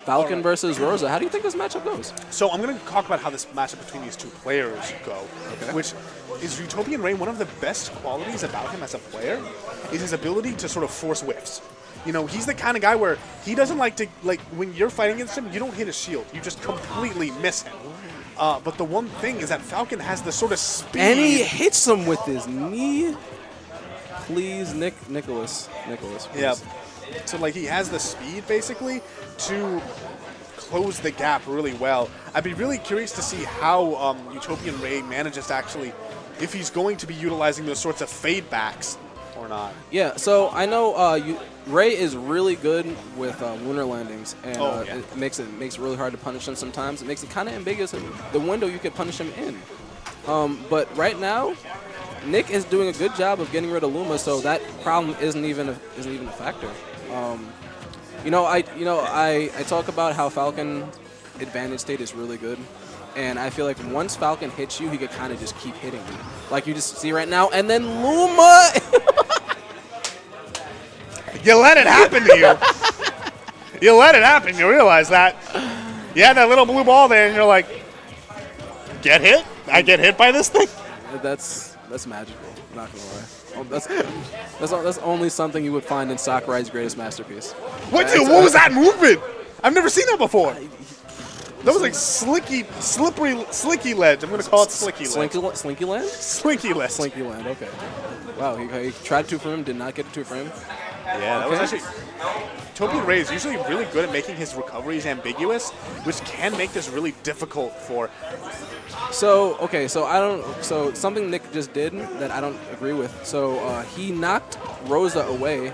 Falcon versus Rosa. How do you think this matchup goes? So I'm going to talk about how this matchup between these two players go, which is Utopian Ray. One of the best qualities about him as a player is his ability to sort of force whiffs. You know, he's the kind of guy where he doesn't like to, like, when you're fighting against him, you don't hit a shield. You just completely miss him. But the one thing is that Falcon has the sort of speed. And he hits him with his knee. Please, Nicholas, please. Yeah. So, like, he has the speed, basically, to close the gap really well. I'd be really curious to see how Utopian Ray manages to actually, if he's going to be utilizing those sorts of fade backs or not. Yeah, so I know Ray is really good with lunar landings, and it makes it really hard to punish him sometimes. It makes it kind of ambiguous in the window you could punish him in. But right now, Nick is doing a good job of getting rid of Luma, so that problem isn't even a factor. I talk about how Falcon advantage state is really good, and I feel like once Falcon hits you, he could kind of just keep hitting you, like you just see right now, and then Luma. You let it happen to you. You let it happen. You realize that. You had that little blue ball there, and you're like, get hit? I get hit by this thing? That's magical. I'm not gonna lie. That's only something you would find in Sakurai's greatest masterpiece. What was that movement? I've never seen that before. That was like slicky ledge. I'm gonna call it slicky ledge. Slinky land? Slinky ledge. Slinky land. Okay. Wow. He tried two frame, did not get a two frame. Yeah, that was actually. Utopian Ray is usually really good at making his recoveries ambiguous, which can make this really difficult for. So something Nick just did that I don't agree with. So he knocked Rosa away,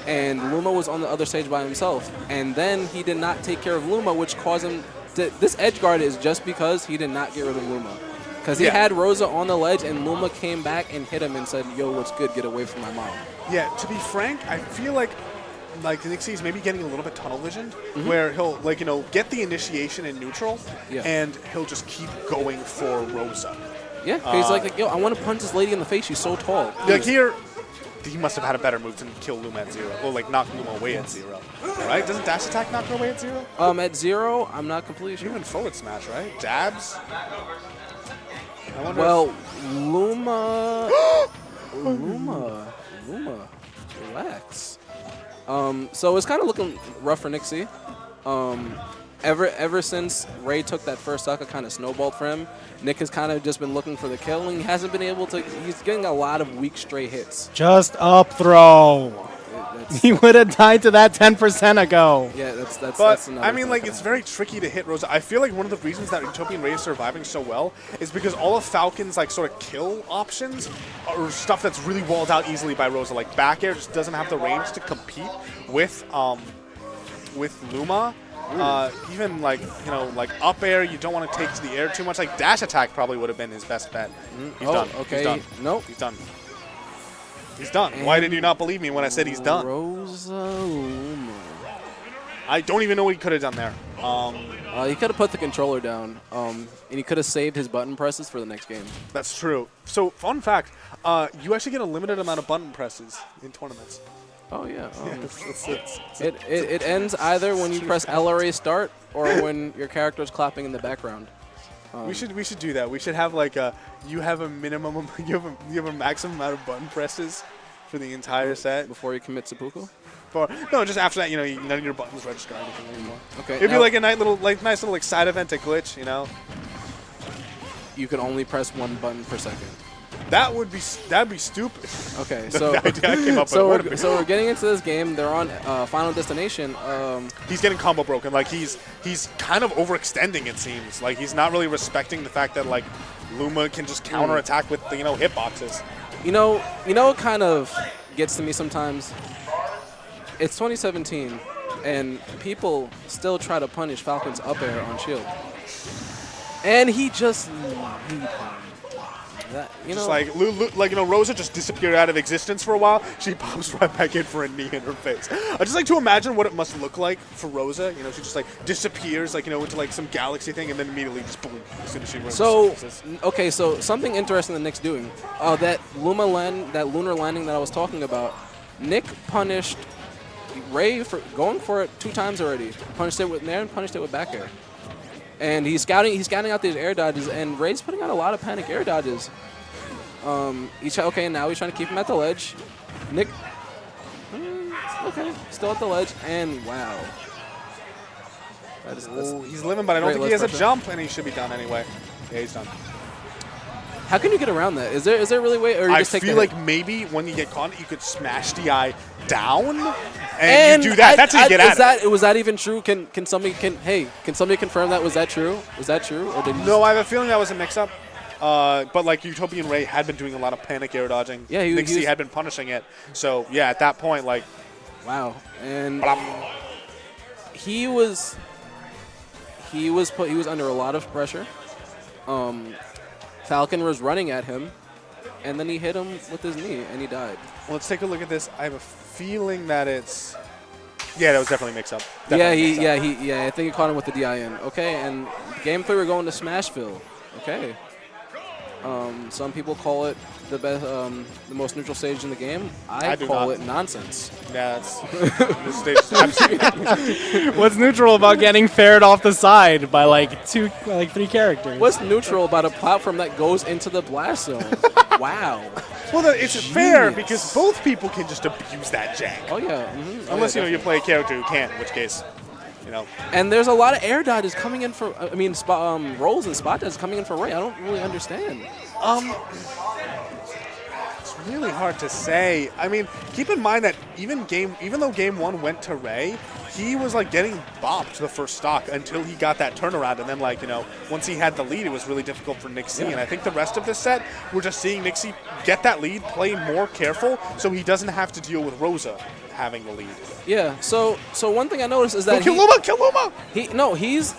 and Luma was on the other stage by himself, and then he did not take care of Luma, which caused him to. This edge guard is just because he did not get rid of Luma. Because he had Rosa on the ledge, and Luma came back and hit him and said, "Yo, what's good? Get away from my mom." Yeah, to be frank, I feel like Nick C is maybe getting a little bit tunnel visioned, where he'll get the initiation in neutral, and he'll just keep going for Rosa. Yeah, he's like, "Yo, I want to punch this lady in the face. She's so tall." Like here, he must have had a better move to kill Luma at 0, or like knock Luma away at 0, right? Doesn't dash attack knock her away at 0? At 0, I'm not completely sure. Even forward smash, right? Jabs. Well, Luma, relax. So it's kind of looking rough for Nick C. Ever since Ray took that first sucker, kind of snowballed for him. Nick has kind of just been looking for the kill, and he hasn't been able to. He's getting a lot of weak stray hits. Just up throw. He would have died to that 10% ago. Yeah, that's. But I mean, like, it's very tricky to hit Rosa. I feel like one of the reasons that Utopian Ray is surviving so well is because all of Falcon's like sort of kill options are stuff that's really walled out easily by Rosa. Like back air just doesn't have the range to compete with Luma. Even like up air, you don't want to take to the air too much. Like dash attack probably would have been his best bet. He's done. Okay. He's done. Nope. He's done. He's done. And why did you not believe me when I said he's done? Rosa Luma. I don't even know what he could have done there. He could have put the controller down, and he could have saved his button presses for the next game. That's true. So, fun fact, you actually get a limited amount of button presses in tournaments. Oh, yeah. It ends either when you press LRA start or when your character is clapping in the background. We should do that. We should have like you have a minimum, you have a maximum amount of button presses for the entire set before you commit seppuku. No, just after that, none of your buttons register anything anymore. Okay. It'd be like a nice little side event to glitch, You can only press one button per second. That'd be stupid. Okay, so we're getting into this game. They're on Final Destination. He's getting combo broken. Like he's kind of overextending. It seems like he's not really respecting the fact that like Luma can just counter attack with the hitboxes. You know what kind of gets to me sometimes? It's 2017, and people still try to punish Falcon's up air on shield, and he just. Rosa just disappeared out of existence for a while. She pops right back in for a knee in her face. I just like to imagine what it must look like for Rosa. She just like disappears, into like some galaxy thing, and then immediately just boom as soon as she runs. So something interesting that Nick's doing. That lunar landing that I was talking about. Nick punished Ray for going for it 2 times already. Punished it with nair and punished it with back air. And he's scouting out these air dodges, and Ray's putting out a lot of panic air dodges. Okay, now he's trying to keep him at the ledge. Nick, okay, still at the ledge, and wow. He's living, but I don't think he has a jump, and he should be done anyway. Yeah, he's done. How can you get around that? Is there really a way, or you just take the hit? I feel like maybe when you get caught, you could smash DI down, and you do that. That's how you get out of it. Was that even true? Can somebody confirm that? Was that true? Was that true? Or did no, I have a feeling that was a mix-up. But like Utopian Ray had been doing a lot of panic air dodging. Yeah, Nixie had been punishing it. So yeah, at that point, like, wow, and he was under a lot of pressure. Falcon was running at him, and then he hit him with his knee, and he died. Well, let's take a look at this. I have a feeling that it's. Yeah, that was definitely mix-up. I think he caught him with the DIN. Okay, and game 3 we're going to Smashville. Okay. Some people call it the best, the most neutral stage in the game. I call it nonsense. Yeah, this stage is absolutely. What's neutral about getting ferred off the side by like 3 characters? What's neutral about a platform that goes into the blast zone? Wow. Well, it's fair because both people can just abuse that jack. Oh yeah. Unless you play a character who can't, in which case. And there's a lot of air dodges coming in for, rolls and spot dodges coming in for Ray. I don't really understand. It's really hard to say. I mean, keep in mind that even though game 1 went to Ray, he was like getting bopped the first stock until he got that turnaround. And then once he had the lead, it was really difficult for Nixie. And I think the rest of this set, we're just seeing Nixie get that lead, play more careful, so he doesn't have to deal with Rosa having the lead. Yeah. So one thing I noticed is that kill Luma! He's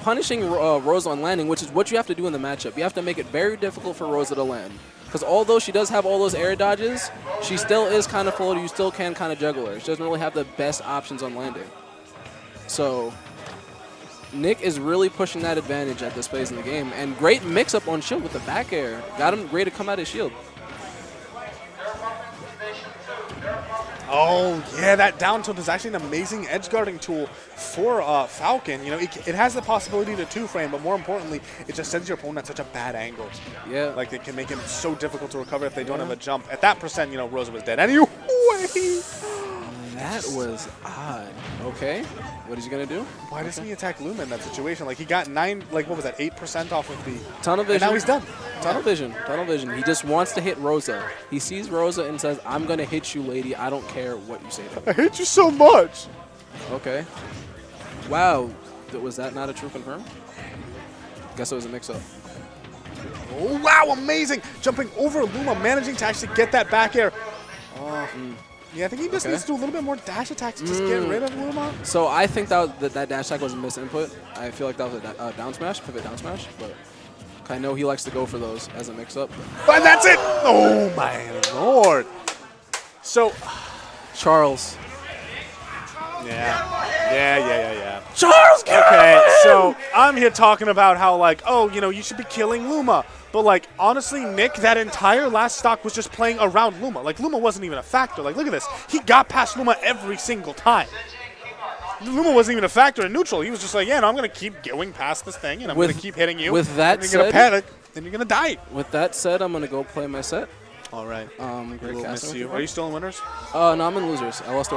punishing Rosa on landing, which is what you have to do in the matchup. You have to make it very difficult for Rosa to land. Because although she does have all those air dodges, she still is kind of floaty. You still can kind of juggle her. She doesn't really have the best options on landing. So Nick is really pushing that advantage at this phase in the game. And great mix-up on shield with the back air. Got him great to come out of shield. Oh, yeah, that down tilt is actually an amazing edge guarding tool for Falcon. It has the possibility to 2-frame, but more importantly, it just sends your opponent at such a bad angle. Yeah. Like, it can make him so difficult to recover if they don't have a jump. At that percent, Rosa was dead. Anyway. That was odd. Okay. What is he going to do? Why doesn't he attack Luma in that situation? Like, he got 8% off of the... Tunnel vision. And now he's done. Tunnel vision. He just wants to hit Rosa. He sees Rosa and says, I'm going to hit you, lady. I don't care what you say to me. I hate you so much. Okay. Wow. Was that not a true confirm? Guess it was a mix-up. Oh, wow, amazing. Jumping over Luma, managing to actually get that back air. Yeah, I think he just needs to do a little bit more dash attacks to just get rid of Luma. So I think that dash attack was a misinput. I feel like that was a down smash, pivot down smash, but I know he likes to go for those as a mix-up. And that's it! Oh, my lord. So, Charles. Yeah. Charles, okay, so I'm here talking about how, you should be killing Luma. But, honestly, Nick, that entire last stock was just playing around Luma. Luma wasn't even a factor. Look at this. He got past Luma every single time. Luma wasn't even a factor in neutral. He was just like, yeah, no, I'm going to keep going past this thing, and I'm going to keep hitting you. With that said, you're going to panic, then you're going to die. With that said, I'm going to go play my set. All right. Great casting. Are you still in winners? No, I'm in losers. I lost to